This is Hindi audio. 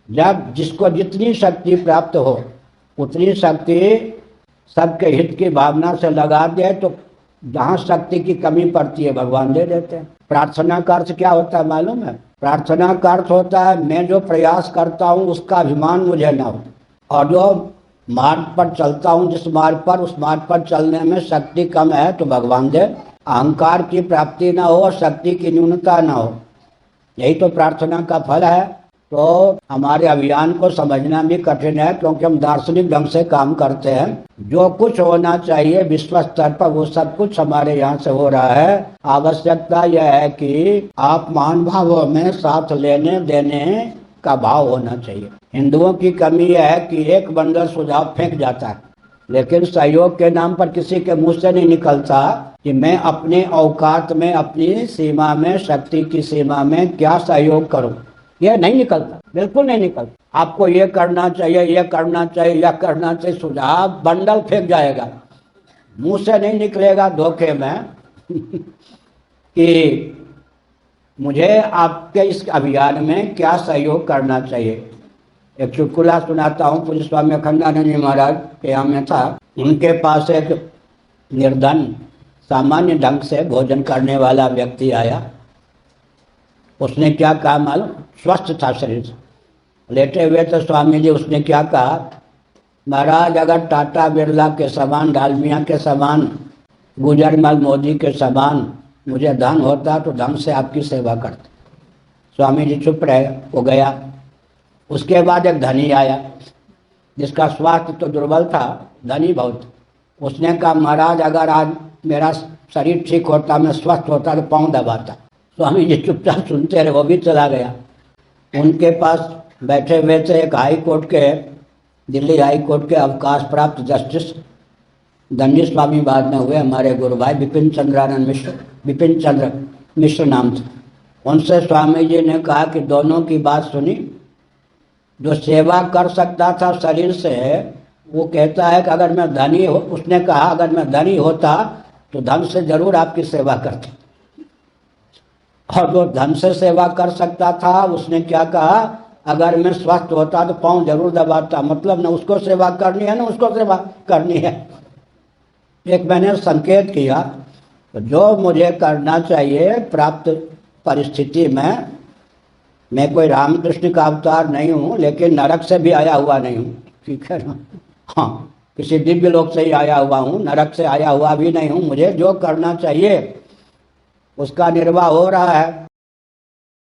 जब जिसको जितनी शक्ति प्राप्त हो उतनी शक्ति सबके हित की भावना से लगा दे तो जहाँ शक्ति की कमी पड़ती है भगवान दे देते हैं। प्रार्थना का अर्थ क्या होता है मालूम है? प्रार्थना का अर्थ होता है मैं जो प्रयास करता हूँ उसका अभिमान मुझे न हो, और जो मार्ग पर चलता हूँ जिस मार्ग पर, उस मार्ग पर चलने में शक्ति कम है तो भगवान दे। अहंकार की प्राप्ति न हो, शक्ति की न्यूनता न हो, यही तो प्रार्थना का फल है। तो हमारे अभियान को समझना भी कठिन है क्योंकि हम दार्शनिक ढंग से काम करते हैं। जो कुछ होना चाहिए विश्व स्तर पर वो सब कुछ हमारे यहाँ से हो रहा है। आवश्यकता यह है कि आप महान भावों में साथ लेने देने का भाव होना चाहिए। हिंदुओं की कमी यह है कि एक बंडल सुझाव फेंक जाता है लेकिन सहयोग के नाम पर किसी के मुंह से नहीं निकलता कि मैं अपने औकात में, अपनी सीमा में, शक्ति की सीमा में क्या सहयोग करूं। यह नहीं निकलता, बिल्कुल नहीं निकलता। आपको ये करना चाहिए, ये करना चाहिए, यह करना चाहिए, सुझाव बंडल फेंक जाएगा, मुंह से नहीं निकलेगा धोखे में कि मुझे आपके इस अभियान में क्या सहयोग करना चाहिए। एक चुटकुला सुनाता हूँ। पूज्य स्वामी अखंडानंद जी महाराज के यहाँ में था, उनके पास एक निर्धन सामान्य ढंग से भोजन करने वाला व्यक्ति आया। उसने क्या कहा मालूम? स्वस्थ था शरीर से, लेटे हुए तो स्वामी जी, उसने क्या कहा, महाराज अगर टाटा बिरला के समान, डालमिया के समान, गुजरमल मोदी के समान मुझे धन होता तो धन से आपकी सेवा करते। स्वामी जी चुप रहे, वो गया। उसके बाद एक धनी आया जिसका स्वास्थ्य तो दुर्बल था, धनी बहुत। उसने कहा महाराज अगर आज मेरा शरीर ठीक होता, मैं स्वस्थ होता तो पाँव दबाता। स्वामी जी चुपचाप सुनते रहे, वो भी चला गया। उनके पास बैठे हुए थे एक हाई कोर्ट के, दिल्ली हाई कोर्ट के अवकाश प्राप्त जस्टिस दंडी स्वामी बाद में हुए, हमारे गुरु भाई बिपिन चंद्रानंद मिश्र, बिपिन चंद्र मिश्र नाम था। उनसे स्वामी जी ने कहा कि दोनों की बात सुनी। जो सेवा कर सकता था शरीर से वो कहता है कि अगर मैं धनी हो, उसने कहा अगर मैं धनी होता तो धन से जरूर आपकी सेवा करता, और जो धन से सेवा कर सकता था उसने क्या कहा, अगर मैं स्वस्थ होता तो पाँव जरूर दबाता। मतलब न उसको सेवा करनी है न उसको सेवा करनी है। एक मैंने संकेत किया, तो जो मुझे करना चाहिए प्राप्त परिस्थिति में, मैं कोई रामकृष्ण का अवतार नहीं हूँ लेकिन नरक से भी आया हुआ नहीं हूँ, ठीक है ना? हाँ, किसी दिव्य लोक से ही आया हुआ हूँ, नरक से आया हुआ भी नहीं हूँ। मुझे जो करना चाहिए उसका निर्वाह हो रहा है।